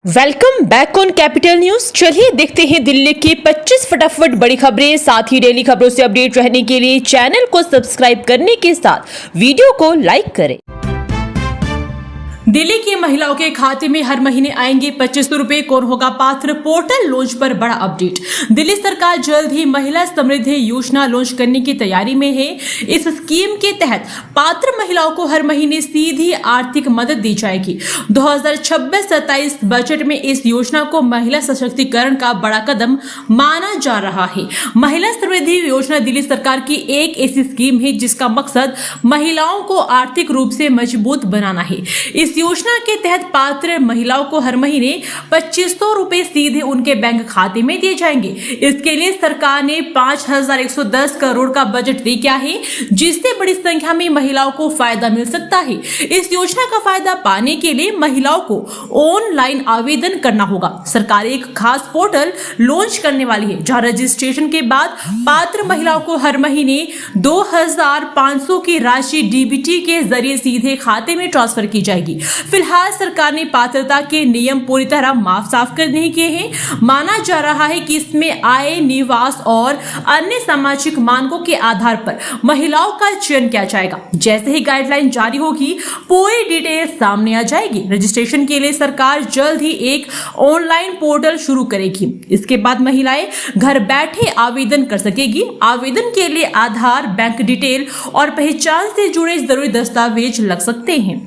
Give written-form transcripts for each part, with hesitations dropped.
Welcome back on capital news. चलिए देखते हैं दिल्ली की 25 फटाफट बड़ी खबरें। साथ ही डेली खबरों से अपडेट रहने के लिए चैनल को सब्सक्राइब करने के साथ वीडियो को लाइक करें। दिल्ली की महिलाओं के खाते में हर महीने आएंगे 2500 रुपए। कौन होगा पात्र? पोर्टल लॉन्च पर बड़ा अपडेट। दिल्ली सरकार जल्द ही महिला समृद्धि योजना लॉन्च करने की तैयारी में है। इस स्कीम के तहत पात्र महिलाओं को हर महीने सीधी आर्थिक मदद दी जाएगी। 2026-27 बजट में इस योजना को महिला सशक्तिकरण का बड़ा कदम माना जा रहा है। महिला समृद्धि योजना दिल्ली सरकार की एक ऐसी स्कीम है जिसका मकसद महिलाओं को आर्थिक रूप से मजबूत बनाना है। इस योजना के तहत पात्र महिलाओं को हर महीने 2500 रुपए सीधे उनके बैंक खाते में दिए जाएंगे। इसके लिए सरकार ने 5110 करोड़ का बजट तय किया है, जिससे बड़ी संख्या में महिलाओं को फायदा मिल सकता है। इस योजना का फायदा पाने के लिए महिलाओं को ऑनलाइन आवेदन करना होगा। सरकार एक खास पोर्टल लॉन्च करने वाली है, जहां रजिस्ट्रेशन के बाद पात्र महिलाओं को हर महीने 2500 की राशि डीबीटी के जरिए सीधे खाते में ट्रांसफर की जाएगी। फिलहाल सरकार ने पात्रता के नियम पूरी तरह साफ कर नहीं किए हैं। माना जा रहा है कि इसमें आय, निवास और अन्य सामाजिक मानकों के आधार पर महिलाओं का चयन किया जाएगा। जैसे ही गाइडलाइन जारी होगी, पूरी डिटेल सामने आ जाएगी। रजिस्ट्रेशन के लिए सरकार जल्द ही एक ऑनलाइन पोर्टल शुरू करेगी। इसके बाद महिलाएं घर बैठे आवेदन कर सकेगी। आवेदन के लिए आधार, बैंक डिटेल और पहचान से जुड़े जरूरी दस्तावेज लग सकते हैं।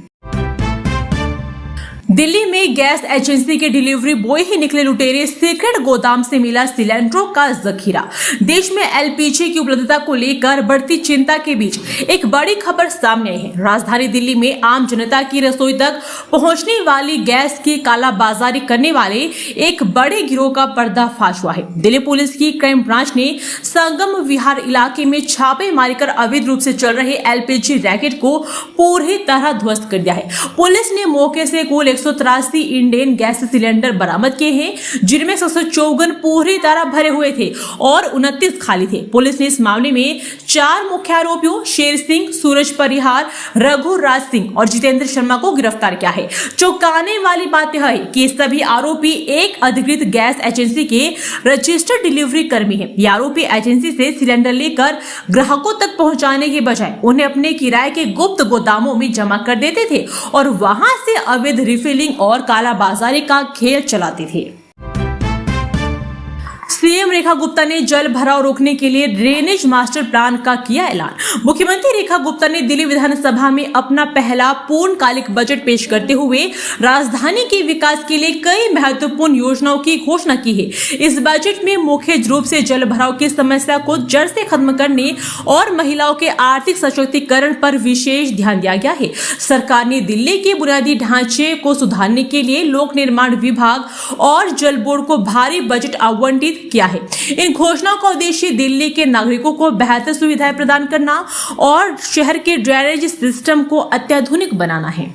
दिल्ली में गैस एजेंसी के डिलीवरी बॉय ही निकले लुटेरे। सीक्रेट गोदाम से मिला सिलेंडरों का जखीरा। देश में एलपीजी की उपलब्धता को लेकर बढ़ती चिंता के बीच एक बड़ी खबर सामने आई है। राजधानी दिल्ली में आम जनता की रसोई तक पहुंचने वाली गैस की कालाबाजारी करने वाले एक बड़े गिरोह का पर्दाफाश हुआ है। दिल्ली पुलिस की क्राइम ब्रांच ने संगम विहार इलाके में छापे मारकर अवैध रूप से चल रहे एलपीजी रैकेट को पूरी तरह ध्वस्त कर दिया है। पुलिस ने मौके से कुल 183 इंडेन गैस सिलेंडर बरामद किए हैं, जिनमें 754 पूरी तरह भरे हुए थे और 29 खाली थे। पुलिस ने इस मामले में 4 मुख्य आरोपियों शेर सिंह, सूरज परिहार, रघुराज सिंह और जितेंद्र शर्मा को गिरफ्तार किया है। चौंकाने वाली बात यह है कि सभी आरोपी एक अधिकृत गैस एजेंसी के रजिस्टर्ड डिलीवरी कर्मी है। ये आरोपी एजेंसी से सिलेंडर लेकर ग्राहकों तक पहुंचाने के बजाय उन्हें अपने किराए के गुप्त गोदामों में जमा कर देते थे और वहां से अवैध रिफिलिंग और कालाबाजारी का खेल चलाते थे। सीएम रेखा गुप्ता ने जल भराव रोकने के लिए ड्रेनेज मास्टर प्लान का किया ऐलान। मुख्यमंत्री रेखा गुप्ता ने दिल्ली विधानसभा में अपना पहला पूर्णकालिक बजट पेश करते हुए राजधानी के विकास के लिए कई महत्वपूर्ण योजनाओं की घोषणा की है। इस बजट में मुख्य रूप से जल भराव की समस्या को जड़ से खत्म करने और महिलाओं के आर्थिक सशक्तिकरण पर विशेष ध्यान दिया गया है। सरकार ने दिल्ली के बुनियादी ढांचे को सुधारने के लिए लोक निर्माण विभाग और जल बोर्ड को भारी बजट आवंटित किया है। इन घोषणाओं का उद्देश्य दिल्ली के नागरिकों को बेहतर सुविधाएं प्रदान करना और शहर के ड्रेनेज सिस्टम को अत्याधुनिक बनाना है।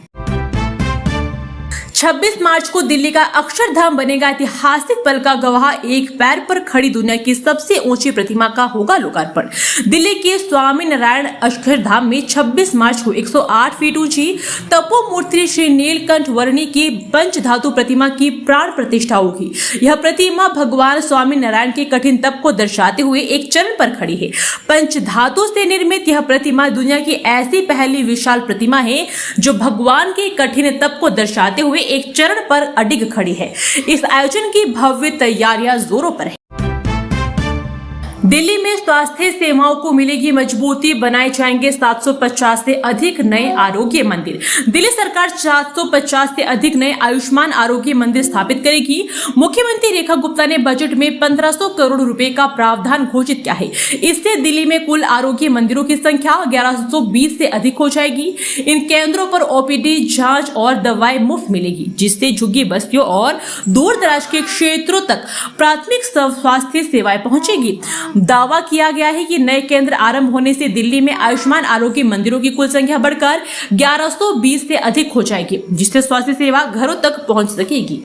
26 मार्च को दिल्ली का अक्षरधाम बनेगा। ऐतिहासिक पल का गवाह एक पैर पर खड़ी दुनिया की सबसे ऊंची प्रतिमा का होगा लोकार्पण। दिल्ली के स्वामी नारायण अक्षरधाम में 26 मार्च को 108 फीट ऊंची तपोमूर्ति श्री नीलकंठ वर्णी की पंचधातु प्रतिमा की प्राण प्रतिष्ठा होगी। यह प्रतिमा भगवान स्वामी नारायण के कठिन तप को दर्शाते हुए एक चरण पर खड़ी है। पंचधातु से निर्मित यह प्रतिमा दुनिया की ऐसी पहली विशाल प्रतिमा है जो भगवान के कठिन तप को दर्शाते हुए एक चरण पर अडिग खड़ी है। इस आयोजन की भव्य तैयारियां जोरों पर है। दिल्ली में स्वास्थ्य सेवाओं को मिलेगी मजबूती। बनाए जाएंगे 750 से अधिक नए आरोग्य मंदिर। दिल्ली सरकार 750 से अधिक नए आयुष्मान आरोग्य मंदिर स्थापित करेगी। मुख्यमंत्री रेखा गुप्ता ने बजट में 1500 करोड़ रुपए का प्रावधान घोषित किया है। इससे दिल्ली में कुल आरोग्य मंदिरों की संख्या 1120 से अधिक हो जाएगी। इन केंद्रों पर ओपीडी, जांच और दवाएं मुफ्त मिलेगी, जिससे झुग्गी बस्तियों और दूर दराज के क्षेत्रों तक प्राथमिक स्वास्थ्य सेवाएं पहुंचेगी। दावा किया गया है कि नए केंद्र आरंभ होने से दिल्ली में आयुष्मान आरोग्य मंदिरों की कुल संख्या बढ़कर 1120 से अधिक हो जाएगी, जिससे स्वास्थ्य सेवा घरों तक पहुंच सकेगी।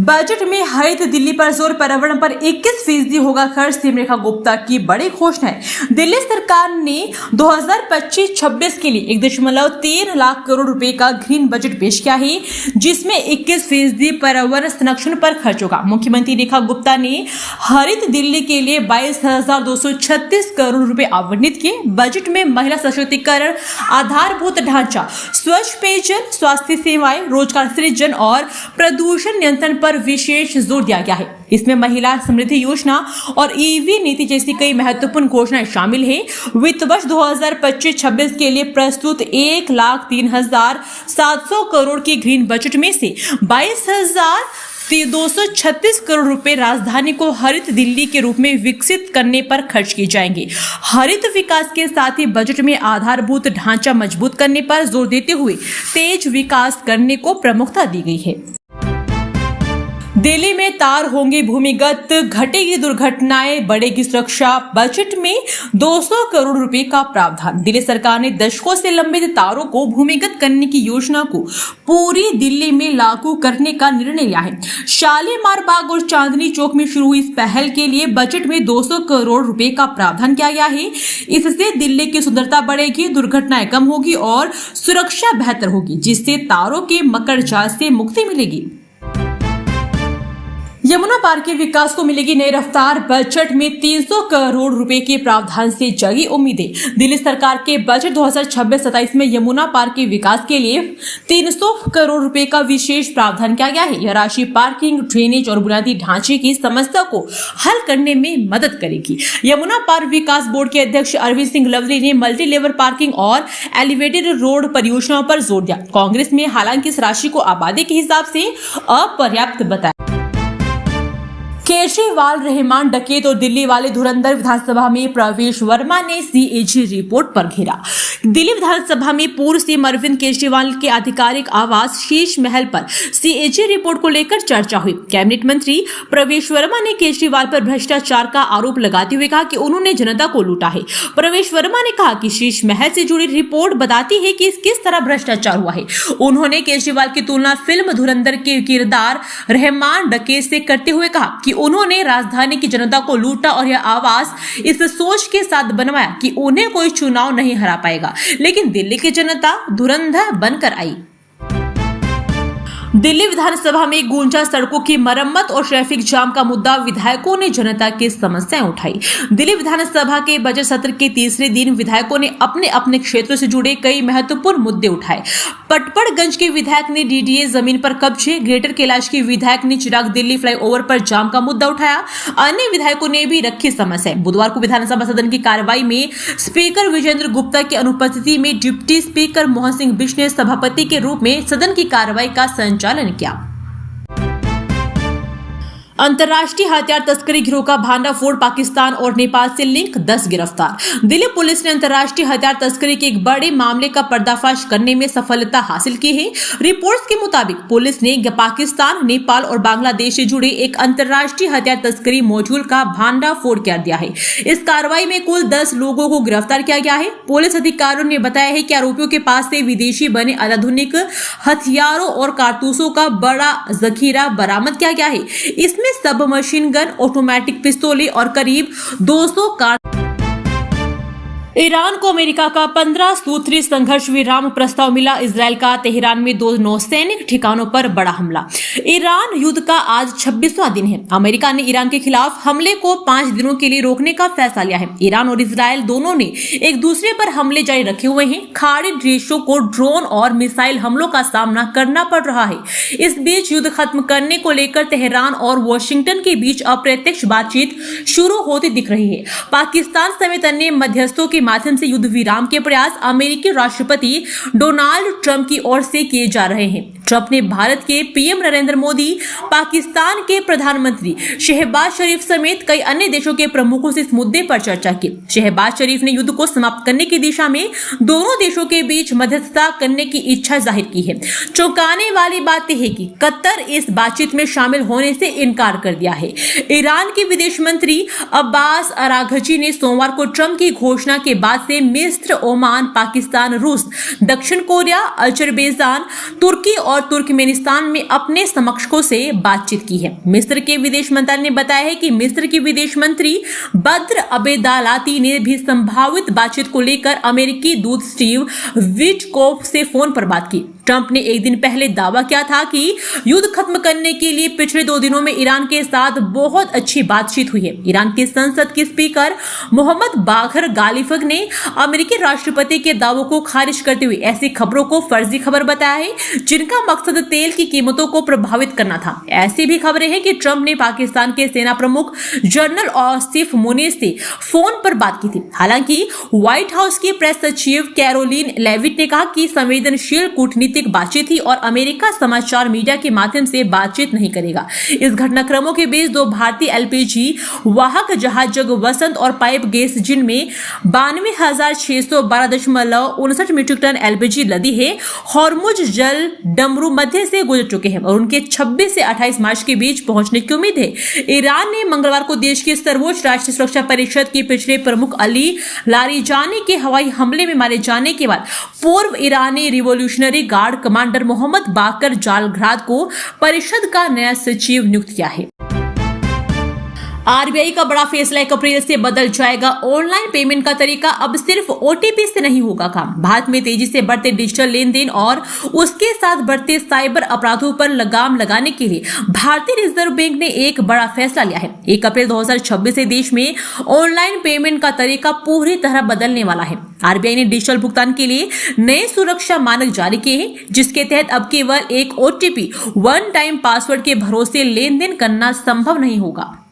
बजट में हरित दिल्ली पर जोर, पर्यावरण पर 21% होगा खर्च। सीमरेखा गुप्ता की बड़ी घोषणा है। दिल्ली सरकार ने 2025-26 के लिए 1.3 लाख करोड़ रुपए का ग्रीन बजट पेश किया है, जिसमें 21% पर्यावरण संरक्षण पर खर्च होगा। मुख्यमंत्री रेखा गुप्ता ने हरित दिल्ली के लिए 22,236 करोड़ रुपए आवंटित किए। बजट में महिला सशक्तिकरण, आधारभूत ढांचा, स्वच्छ पेयजल, स्वास्थ्य सेवाएं, रोजगार सृजन और प्रदूषण नियंत्रण पर विशेष जोर दिया गया है। इसमें महिला समृद्धि योजना और ईवी नीति जैसी कई महत्वपूर्ण घोषणाएं शामिल हैं। वित्त वर्ष 2025-26 के लिए प्रस्तुत 1,03,700 करोड़ के ग्रीन बजट में से 22,236 करोड़ रुपए राजधानी को हरित दिल्ली के रूप में विकसित करने पर खर्च किए जाएंगे। हरित विकास के साथ ही बजट में आधारभूत ढांचा मजबूत करने पर जोर देते हुए तेज विकास करने को प्रमुखता दी गई है। दिल्ली में तार होंगे भूमिगत, घटेगी दुर्घटनाएं, बढ़ेगी सुरक्षा। बजट में 200 करोड़ रुपए का प्रावधान। दिल्ली सरकार ने दशकों से लंबित तारों को भूमिगत करने की योजना को पूरी दिल्ली में लागू करने का निर्णय लिया है। शालीमार बाग और चांदनी चौक में शुरू हुई इस पहल के लिए बजट में 200 करोड़ रुपए का प्रावधान किया गया है। इससे दिल्ली की सुंदरता बढ़ेगी, दुर्घटनाएं कम होगी और सुरक्षा बेहतर होगी, जिससे तारों के मकर जाल से मुक्ति मिलेगी। यमुना पार्क के विकास को मिलेगी नई रफ्तार। बजट में 300 करोड़ रुपए के प्रावधान से जगी उम्मीदें। दिल्ली सरकार के बजट 2026-27 में यमुना पार्क के विकास के लिए 300 करोड़ रुपए का विशेष प्रावधान किया गया है। यह राशि पार्किंग, ड्रेनेज और बुनियादी ढांचे की समस्या को हल करने में मदद करेगी। यमुना पार्क विकास बोर्ड के अध्यक्ष अरविंद सिंह लवली ने मल्टी लेवल पार्किंग और एलिवेटेड रोड परियोजनाओं पर जोर दिया। कांग्रेस ने हालांकि इस राशि को आबादी के हिसाब से अपर्याप्त बताया। केजरीवाल, रहमान डकैत और दिल्ली वाले धुरंधर। विधानसभा में प्रवेश वर्मा ने सीएजी रिपोर्ट पर घेरा। दिल्ली विधानसभा में पूर्व सीएम अरविंद केजरीवाल के आधिकारिक आवास शीश महल पर सीएजी रिपोर्ट को लेकर चर्चा हुई। कैबिनेट मंत्री प्रवेश वर्मा ने केजरीवाल पर भ्रष्टाचार का आरोप लगाते हुए कहा कि उन्होंने जनता को लूटा है। प्रवेश वर्मा ने कहा कि शीश महल से जुड़ी रिपोर्ट बताती है कि किस तरह भ्रष्टाचार हुआ है। उन्होंने केजरीवाल की तुलना फिल्म धुरंधर के किरदार रहमान डकैत से करते हुए कहा कि उन्होंने राजधानी की जनता को लूटा और यह आवास इस सोच के साथ बनवाया कि उन्हें कोई चुनाव नहीं हरा पाएगा, लेकिन दिल्ली की जनता धुरंधर बनकर आई। दिल्ली विधानसभा में गूंजा सड़कों की मरम्मत और ट्रैफिक जाम का मुद्दा। विधायकों ने जनता की समस्याएं उठाई। दिल्ली विधानसभा के बजट सत्र के तीसरे दिन विधायकों ने अपने अपने क्षेत्रों से जुड़े कई महत्वपूर्ण मुद्दे उठाए। पटपड़गंज के विधायक ने डीडीए जमीन पर कब्जे, ग्रेटर कैलाश के विधायक ने चिराग दिल्ली फ्लाईओवर पर जाम का मुद्दा उठाया। अन्य विधायकों ने भी रखी समस्याएं। बुधवार को विधानसभा सदन की कार्रवाई में स्पीकर विजेंद्र गुप्ता की अनुपस्थिति में डिप्टी स्पीकर मोहन सिंह बिष्ट ने सभापति के रूप में सदन की कार्रवाई का संचालन किया। अंतर्राष्ट्रीय हथियार तस्करी गिरोह का भांडाफोड़, पाकिस्तान और नेपाल से लिंक, 10 गिरफ्तार। दिल्ली पुलिस ने अंतर्राष्ट्रीय हथियार तस्करी के एक बड़े मामले का पर्दाफाश करने में सफलता हासिल की है। रिपोर्ट्स के मुताबिक पुलिस ने पाकिस्तान, नेपाल और बांग्लादेश से जुड़े एक अंतर्राष्ट्रीय हथियार तस्करी मॉड्यूल का भांडाफोड़ कर दिया है। इस कार्रवाई में कुल 10 लोगों को गिरफ्तार किया गया है। पुलिस अधिकारियों ने बताया है कि आरोपियों के पास से विदेशी बने आधुनिक हथियारों और कारतूसों का बड़ा जखीरा बरामद किया गया है। इसमें सब मशीन गन, ऑटोमेटिक पिस्तौलें और करीब 200 ईरान को अमेरिका का 15 सूत्री संघर्ष विराम प्रस्ताव मिला। इजरायल का तेहरान में 2 नौसैनिक ठिकानों पर बड़ा हमला। ईरान युद्ध का आज 26वां दिन है। अमेरिका ने ईरान के खिलाफ हमले को 5 दिनों के लिए रोकने का फैसला लिया है। ईरान और इजरायल दोनों ने एक दूसरे पर हमले जारी रखे हुए हैं। खाड़ी देशों को ड्रोन और मिसाइल हमलों का सामना करना पड़ रहा है। इस बीच युद्ध खत्म करने को लेकर तेहरान और वॉशिंगटन के बीच अप्रत्यक्ष बातचीत शुरू होती दिख रही है। पाकिस्तान समेत अन्य मध्यस्थों के माध्यम से युद्ध विराम के प्रयास अमेरिकी राष्ट्रपति डोनाल्ड ट्रंप की ओर से किए जा रहे हैं। ट्रंप ने भारत के पीएम नरेंद्र मोदी, पाकिस्तान के प्रधानमंत्री शहबाज शरीफ समेत कई अन्य देशों के प्रमुखों से इस मुद्दे पर चर्चा की। शहबाज शरीफ ने युद्ध को समाप्त करने की दिशा में दोनों देशों के बीच मध्यस्थता करने की इच्छा जाहिर की है। चौंकाने वाली बात यह है कि कतर इस बातचीत में शामिल होने से इनकार कर दिया है। ईरान के विदेश मंत्री अब्बास अराघची ने सोमवार को ट्रंप की घोषणा के बाद से मिस्र, ओमान, पाकिस्तान, रूस, दक्षिण कोरिया, अजरबैजान, तुर्की और तुर्कमेनिस्तान में अपने समकक्षों से बातचीत की है। मिस्र के विदेश मंत्रालय ने बताया है कि मिस्र के विदेश मंत्री बद्र अबेदालाती ने भी संभावित बातचीत को लेकर अमेरिकी दूत स्टीव विटकोफ से फोन पर बात की। ट्रंप ने एक दिन पहले दावा किया था कि युद्ध खत्म करने के लिए पिछले 2 दिनों में ईरान के साथ बहुत अच्छी बातचीत हुई है। ईरान की संसद के स्पीकर मोहम्मद बाखर गालिफग ने अमेरिकी राष्ट्रपति के दावों को खारिज करते हुए ऐसी खबरों को फर्जी खबर बताया है जिनका मकसद तेल की कीमतों को प्रभावित करना था। ऐसी भी खबरें हैं कि ट्रंप ने पाकिस्तान के सेना प्रमुख जनरल आसिफ मुनीर से फोन पर बात की थी। हालांकि व्हाइट हाउस की प्रेस सचिव कैरोलिन लेविट ने कहा कि संवेदनशील कूटनीतिक बातचीत थी और अमेरिका समाचार मीडिया के माध्यम से बातचीत नहीं करेगा। इस घटनाक्रमों के बीच 2 भारतीय एलपीजी वाहक जहाज जग वसंत और पाइप गैस जिनमें 92,612.59 मीट्रिक टन एलपीजी लदी है, हॉर्मुज जल डमरू मध्य से गुजर चुके हैं और उनके 26 से 28 मार्च के बीच पहुंचने की उम्मीद है। ईरान ने मंगलवार को देश की सर्वोच्च राष्ट्रीय सुरक्षा परिषद की पिछले प्रमुख अली लारिजानी के हवाई हमले में मारे जाने के बाद पूर्व ईरानी रिवोल्यूशनरी गार्ड कमांडर मोहम्मद बाकर जालघराद को परिषद का नया सचिव नियुक्त किया है। आरबीआई का बड़ा फैसला 1 अप्रैल से बदल जाएगा। ऑनलाइन पेमेंट का तरीका अब सिर्फ ओटीपी से नहीं होगा काम। भारत में तेजी से बढ़ते डिजिटल लेन देन और उसके साथ बढ़ते साइबर अपराधों पर लगाम लगाने के लिए भारतीय रिजर्व बैंक ने एक बड़ा फैसला लिया है। 1 अप्रैल 2026 से देश में ऑनलाइन पेमेंट का तरीका पूरी तरह बदलने वाला है। आरबीआई ने डिजिटल भुगतान के लिए नए सुरक्षा मानक जारी किए हैं, जिसके तहत अब केवल एक ओटीपी, वन टाइम पासवर्ड के भरोसे लेन देन करना संभव नहीं होगा।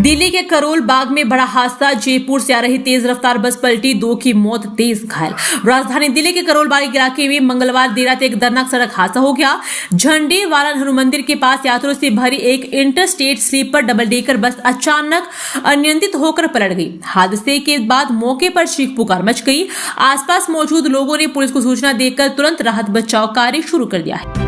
दिल्ली के करोल बाग में बड़ा हादसा। जयपुर से आ रही तेज रफ्तार बस पलटी, 2 की मौत, 23 घायल। राजधानी दिल्ली के करोल बाग इलाके में मंगलवार देर रात एक दर्दनाक सड़क हादसा हो गया। झंडे वाला हनुमान मंदिर के पास यात्रियों से भरी एक interstate sleeper double decker bus अचानक अनियंत्रित होकर पलट गई। हादसे के बाद मौके पर चीख पुकार मच गई। आसपास मौजूद लोगों ने पुलिस को सूचना देकर तुरंत राहत बचाव कार्य शुरू कर दिया है।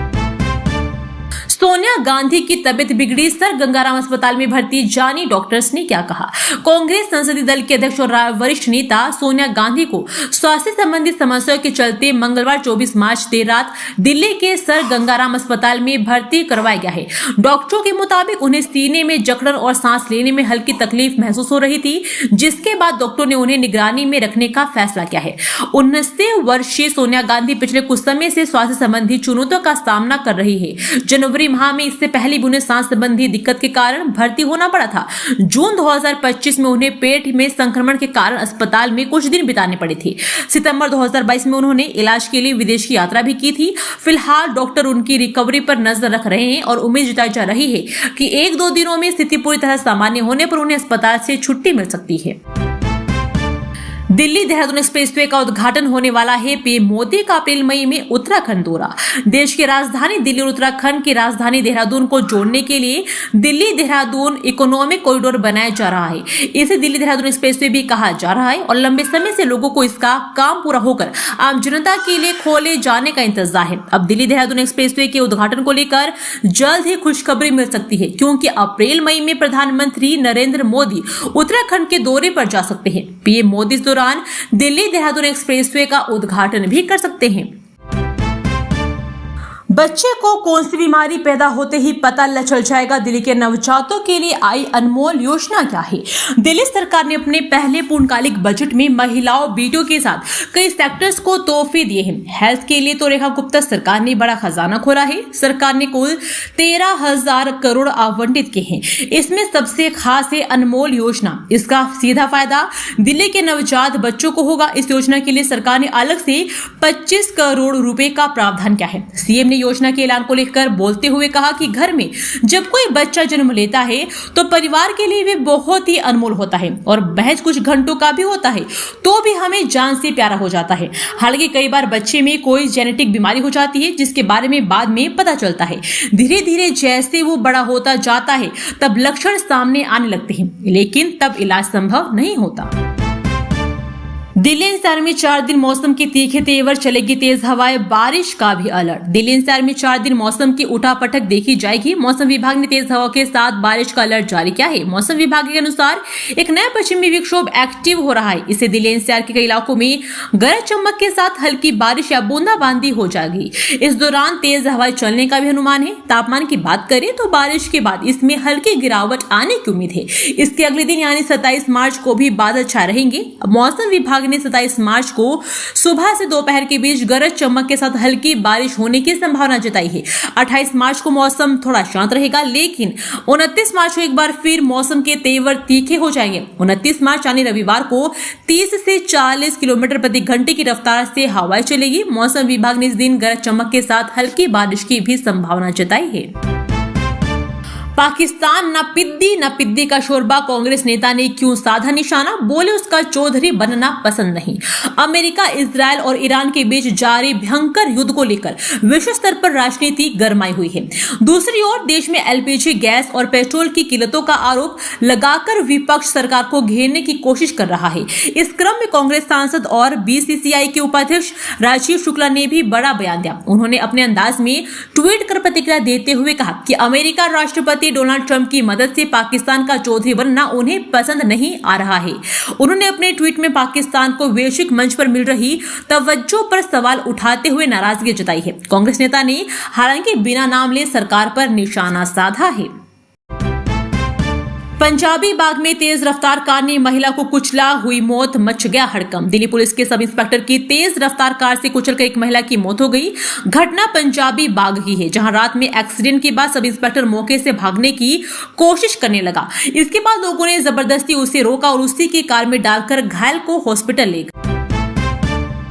सोनिया गांधी की तबीयत बिगड़ी, सर गंगाराम अस्पताल में भर्ती जानी, डॉक्टर्स ने क्या कहा। कांग्रेस संसदीय दल के अध्यक्ष और वरिष्ठ नेता सोनिया गांधी को स्वास्थ्य संबंधी समस्याओं के चलते मंगलवार 24 मार्च देर रात दिल्ली के सर गंगाराम अस्पताल में भर्ती करवाया गया है। डॉक्टरों के मुताबिक उन्हें सीने में जकड़न और सांस लेने में हल्की तकलीफ महसूस हो रही थी, जिसके बाद डॉक्टरों ने उन्हें निगरानी में रखने का फैसला किया है। 19 वर्षीय सोनिया गांधी पिछले कुछ समय से स्वास्थ्य संबंधी चुनौतियों का सामना कर रही है। जनवरी माह में इससे पहले भी उन्हें सांस संबंधी दिक्कत के कारण भर्ती होना पड़ा था। जून 2025 में उन्हें पेट में संक्रमण के कारण अस्पताल में कुछ दिन बिताने पड़े थे। सितंबर 2022 में उन्होंने इलाज के लिए विदेश की यात्रा भी की थी। फिलहाल डॉक्टर उनकी रिकवरी पर नजर रख रहे हैं और उम्मीद जताई जा रही है कि 1-2 दिनों में स्थिति पूरी तरह सामान्य होने पर उन्हें अस्पताल से छुट्टी मिल सकती है। दिल्ली देहरादून एक्सप्रेसवे का उद्घाटन होने वाला है। पीएम मोदी का अप्रैल मई में उत्तराखंड दौरा। देश की राजधानी दिल्ली और उत्तराखंड की राजधानी देहरादून को जोड़ने के लिए दिल्ली देहरादून इकोनॉमिक कॉरिडोर बनाया जा रहा है। इसे दिल्ली देहरादून एक्सप्रेसवे भी कहा जा रहा है और लंबे समय से लोगों को इसका काम पूरा होकर आम जनता के लिए खोले जाने का इंतजार है। अब दिल्ली देहरादून एक्सप्रेसवे के उद्घाटन को लेकर जल्द ही खुशखबरी मिल सकती है, क्योंकि अप्रैल मई में प्रधानमंत्री नरेंद्र मोदी उत्तराखंड के दौरे पर जा सकते हैं। पीएम मोदी इस दौरान दिल्ली देहरादून एक्सप्रेसवे का उद्घाटन भी कर सकते हैं। बच्चे को कौन सी बीमारी पैदा होते ही पता चल जाएगा, दिल्ली के नवजातों के लिए आई अनमोल योजना क्या है। दिल्ली सरकार ने अपने पहले पूर्णकालिक बजट में महिलाओं, बेटियों के साथ कई सेक्टर्स को तोहफे दिए हैं। हेल्थ के लिए तो रेखा गुप्ता सरकार ने बड़ा खजाना खोला है। सरकार ने कुल 13,000 करोड़ आवंटित किए हैं। इसमें सबसे खास है अनमोल योजना। इसका सीधा फायदा दिल्ली के नवजात बच्चों को होगा। इस योजना के लिए सरकार ने अलग से 25 करोड़ रुपए का प्रावधान किया है। सीएम ने योजना के ऐलान को लेकर बोलते हुए कहा कि घर में जब कोई बच्चा जन्म लेता है तो परिवार के लिए वे बहुत ही अनमोल होता है और महज कुछ घंटों का भी होता है तो भी हमें जान से प्यारा हो जाता है। हालांकि कई बार बच्चे में कोई जेनेटिक बीमारी हो जाती है, जिसके बारे में बाद में पता चलता है। धीरे धीरे जैसे वो बड़ा होता जाता है तब लक्षण सामने आने लगते हैं, लेकिन तब इलाज संभव नहीं होता। दिल्ली एनसीआर में 4 दिन मौसम के तीखे तेवर, चलेगी तेज हवाएं, बारिश का भी अलर्ट। दिल्ली एनसीआर में 4 दिन मौसम की उठापटक देखी जाएगी। मौसम विभाग ने तेज हवा के साथ बारिश का अलर्ट जारी किया है। मौसम विभाग के अनुसार एक नया पश्चिमी विक्षोभ एक्टिव हो रहा है। इससे दिल्ली एनसीआर के कई इलाकों में गरज चमक के साथ हल्की बारिश या बूंदाबांदी हो जाएगी। इस दौरान तेज हवाएं चलने का भी अनुमान है। तापमान की बात करें तो बारिश के बाद इसमें हल्की गिरावट आने की उम्मीद है। इसके अगले दिन यानी 27 मार्च को भी बादल छाए रहेंगे। मौसम विभाग ने 27 मार्च को सुबह से दोपहर के बीच गरज चमक के साथ हल्की बारिश होने की संभावना जताई है। 28 मार्च को मौसम थोड़ा शांत रहेगा, लेकिन 29 मार्च को एक बार फिर मौसम के तेवर तीखे हो जाएंगे। 29 मार्च यानी रविवार को 30 से 40 किलोमीटर प्रति घंटे की रफ्तार से हवाएं चलेगी। मौसम विभाग ने इस दिन गरज चमक के साथ हल्की बारिश की भी संभावना जताई है। पाकिस्तान न पिद्दी का शोरबा, कांग्रेस नेता ने क्यों साधा निशाना, बोले उसका चौधरी बनना पसंद नहीं। अमेरिका, इजरायल और ईरान के बीच जारी भयंकर युद्ध को लेकर विश्व स्तर पर राजनीति गरमाई हुई है। दूसरी ओर देश में एलपीजी गैस और पेट्रोल की कीमतों का आरोप लगाकर विपक्ष सरकार को घेरने की कोशिश कर रहा है। इस क्रम में कांग्रेस सांसद और बीसीसीआई के उपाध्यक्ष राजीव शुक्ला ने भी बड़ा बयान दिया। उन्होंने अपने अंदाज में ट्वीट कर प्रतिक्रिया देते हुए कहा कि अमेरिका राष्ट्रपति डोनाल्ड ट्रंप की मदद से पाकिस्तान का चौधरी बनना उन्हें पसंद नहीं आ रहा है। उन्होंने अपने ट्वीट में पाकिस्तान को वैश्विक मंच पर मिल रही तवज्जो पर सवाल उठाते हुए नाराजगी जताई है। कांग्रेस नेता ने हालांकि बिना नाम ले सरकार पर निशाना साधा है। पंजाबी बाग में तेज रफ्तार कार ने महिला को कुचला, हुई मौत, मच गया हड़कंप। दिल्ली पुलिस के सब इंस्पेक्टर की तेज रफ्तार कार से कुचलकर एक महिला की मौत हो गई। घटना पंजाबी बाग की है, जहां रात में एक्सीडेंट के बाद सब इंस्पेक्टर मौके से भागने की कोशिश करने लगा। इसके बाद लोगों ने जबरदस्ती उसे रोका और उसी की कार में डालकर घायल को हॉस्पिटल ले गए।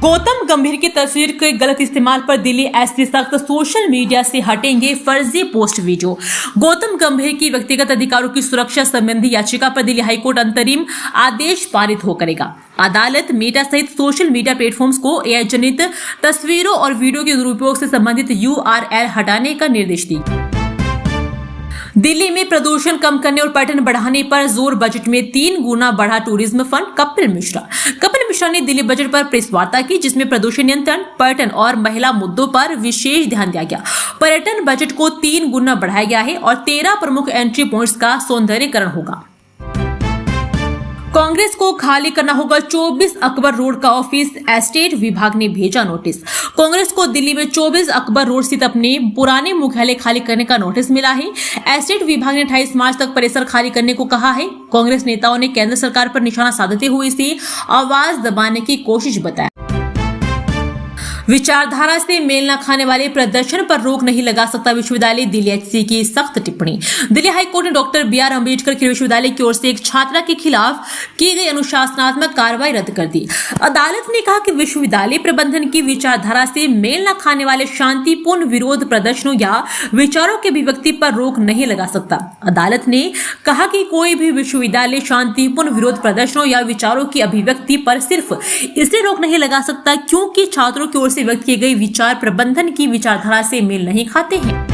गौतम गंभीर की तस्वीर के गलत इस्तेमाल पर दिल्ली एसपी सख्त, सोशल मीडिया से हटेंगे फर्जी पोस्ट वीडियो। गौतम गंभीर की व्यक्तिगत अधिकारों की सुरक्षा संबंधी याचिका पर दिल्ली हाईकोर्ट अंतरिम आदेश पारित हो करेगा। अदालत मेटा सहित सोशल मीडिया प्लेटफॉर्म्स को एआई जनित तस्वीरों और वीडियो के दुरुपयोग से संबंधित यूआरएल हटाने का निर्देश दी। दिल्ली में प्रदूषण कम करने और पर्यटन बढ़ाने पर जोर, बजट में 3 गुना बढ़ा टूरिज्म फंड। कपिल मिश्रा ने दिल्ली बजट पर प्रेस वार्ता की, जिसमें प्रदूषण नियंत्रण, पर्यटन और महिला मुद्दों पर विशेष ध्यान दिया गया। पर्यटन बजट को 3 गुना बढ़ाया गया है और 13 प्रमुख एंट्री पॉइंट्स का सौंदर्यीकरण होगा। कांग्रेस को खाली करना होगा 24 अकबर रोड का ऑफिस, एस्टेट विभाग ने भेजा नोटिस। कांग्रेस को दिल्ली में 24 अकबर रोड स्थित अपने पुराने मुख्यालय खाली करने का नोटिस मिला है। एस्टेट विभाग ने 28 मार्च तक परिसर खाली करने को कहा है। कांग्रेस नेताओं ने केंद्र सरकार पर निशाना साधते हुए इसे आवाज दबाने की कोशिश बताया। विचारधारा से मेल न खाने वाले प्रदर्शन पर रोक नहीं लगा सकता विश्वविद्यालय, दिल्ली एचसी की सख्त टिप्पणी। दिल्ली हाईकोर्ट ने डॉक्टर बीआर अम्बेडकर खेल विश्वविद्यालय की ओर से एक छात्रा के खिलाफ की गई अनुशासनात्मक कार्रवाई रद्द कर दी। अदालत ने कहा कि विश्वविद्यालय प्रबंधन की विचारधारा से मेल न खाने वाले शांतिपूर्ण विरोध प्रदर्शनों या विचारों के अभिव्यक्ति पर रोक नहीं लगा सकता। अदालत ने कहा कि कोई भी विश्वविद्यालय शांतिपूर्ण विरोध प्रदर्शनों या विचारों की अभिव्यक्ति पर सिर्फ इसलिए रोक नहीं लगा सकता क्योंकि छात्रों की ओर से व्यक्त किए गए विचार प्रबंधन की विचारधारा से मेल नहीं खाते हैं।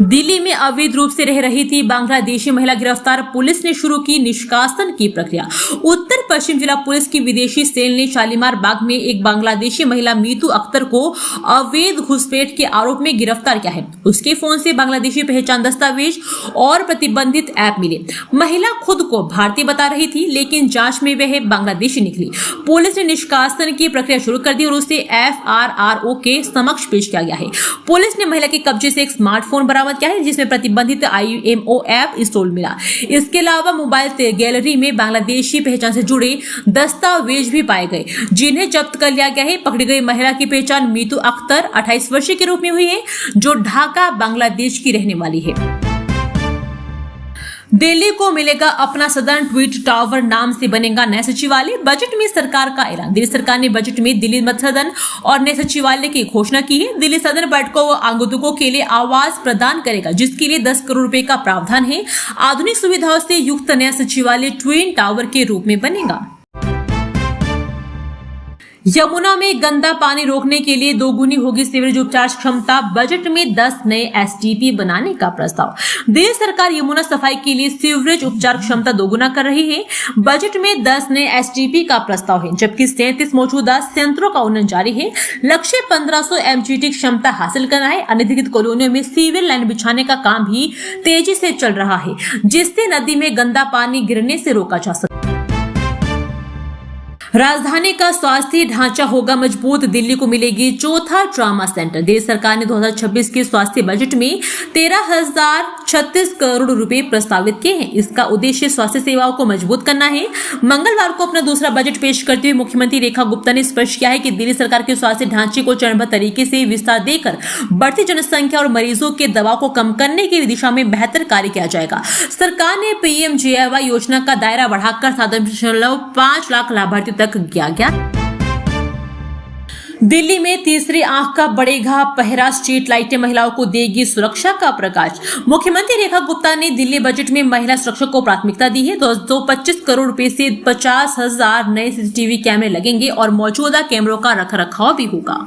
दिल्ली में अवैध रूप से रह रही थी बांग्लादेशी महिला गिरफ्तार, पुलिस ने शुरू की निष्कासन की प्रक्रिया। उत्तर पश्चिम जिला पुलिस की विदेशी सेल ने शालीमार बाग में एक बांग्लादेशी महिला मीतू अख्तर को अवैध घुसपैठ के आरोप में गिरफ्तार किया है। उसके फोन से बांग्लादेशी पहचान दस्तावेज और प्रतिबंधित ऐप मिले। महिला खुद को भारतीय बता रही थी, लेकिन जांच में वह बांग्लादेशी निकली। पुलिस ने निष्कासन की प्रक्रिया शुरू कर दी और उसे FRRO के समक्ष पेश किया गया है। पुलिस ने महिला के कब्जे से एक स्मार्टफोन बरामद किया है, जिसमें प्रतिबंधित IMO ऐप इंस्टॉल मिला। इसके अलावा मोबाइल गैलरी में बांग्लादेशी पहचान से जुड़े दस्तावेज भी पाए गए, जिन्हें जब्त कर लिया गया है। पकड़ी गई महिला की पहचान मीतू अख्तर 28 वर्षीय के रूप में हुई है, जो ढाका बांग्लादेश की रहने वाली है। दिल्ली को मिलेगा अपना सदन, ट्वीट टावर नाम से बनेगा नया सचिवालय, बजट में सरकार का ऐलान। दिल्ली सरकार ने बजट में दिल्ली मत सदन और नए सचिवालय की घोषणा की है। दिल्ली सदन बैठकों व आगंतुकों के लिए आवास प्रदान करेगा, जिसके लिए 10 करोड़ रुपए का प्रावधान है। आधुनिक सुविधाओं से युक्त नया सचिवालय ट्विन टावर के रूप में बनेगा। यमुना में गंदा पानी रोकने के लिए दोगुनी होगी सीवरेज उपचार क्षमता, बजट में 10 नए एसटीपी बनाने का प्रस्ताव। दिल्ली सरकार यमुना सफाई के लिए सीवरेज उपचार क्षमता दोगुना कर रही है। बजट में 10 नए एसटीपी का प्रस्ताव है, जबकि 37 मौजूदा संयंत्रों का उन्नयन जारी है। लक्ष्य 1500 एमजीटी क्षमता हासिल करना है। अनधिकृत कॉलोनियों में सीवर लाइन बिछाने का काम भी तेजी से चल रहा है, जिससे नदी में गंदा पानी गिरने से रोका जा सके। राजधानी का स्वास्थ्य ढांचा होगा मजबूत, दिल्ली को मिलेगी चौथा ट्रॉमा सेंटर। दिल्ली सरकार ने 2026 के स्वास्थ्य बजट में 13,036 करोड़ रुपए प्रस्तावित किए हैं। इसका उद्देश्य स्वास्थ्य सेवाओं को मजबूत करना है। मंगलवार को अपना दूसरा बजट पेश करते हुए मुख्यमंत्री रेखा गुप्ता ने स्पष्ट किया है कि दिल्ली सरकार के स्वास्थ्य ढांचे को चरणबद्ध तरीके से विस्तार देकर बढ़ती जनसंख्या और मरीजों के दबाव को कम करने की दिशा में बेहतर कार्य किया जाएगा। सरकार ने PMJAY योजना का दायरा बढ़ाकर 7.5 लाख लाभार्थियों तक किया गया। दिल्ली में तीसरी आंख का बढ़ेगा पहरा, स्ट्रीट लाइटें महिलाओं को देगी सुरक्षा का प्रकाश। मुख्यमंत्री रेखा गुप्ता ने दिल्ली बजट में महिला सुरक्षा को प्राथमिकता दी है। 225 करोड़ रुपए से 50,000 नए CCTV कैमरे लगेंगे और मौजूदा कैमरों का रखरखाव भी होगा।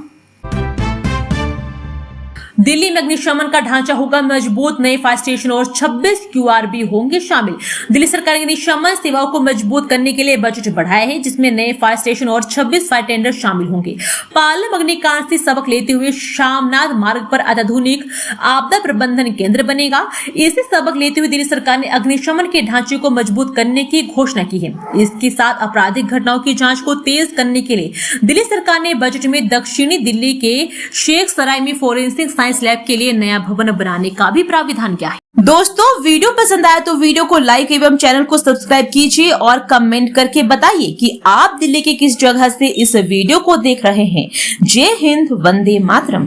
दिल्ली में अग्निशमन का ढांचा होगा मजबूत, नए फायर स्टेशन और 26 QRB होंगे शामिल। दिल्ली सरकार ने अग्निशमन सेवाओं को मजबूत करने के लिए बजट बढ़ाया है, जिसमें नए फायर स्टेशन और 26 फायर टेंडर शामिल होंगे। पालम अग्निकांड से सबक लेते हुए शामनाथ मार्ग पर अत्याधुनिक आपदा प्रबंधन केंद्र बनेगा। इसे सबक लेते हुए दिल्ली सरकार ने अग्निशमन के ढांचे को मजबूत करने की घोषणा की है। इसके साथ आपराधिक घटनाओं की जांच को तेज करने के लिए दिल्ली सरकार ने बजट में दक्षिणी दिल्ली के शेख सराय में फोरेंसिक साइंस लैब के लिए नया भवन बनाने का भी प्राविधान किया है। दोस्तों, वीडियो पसंद आया तो वीडियो को लाइक एवं चैनल को सब्सक्राइब कीजिए और कमेंट करके बताइए कि आप दिल्ली के किस जगह से इस वीडियो को देख रहे हैं। जय हिंद, वंदे मातरम।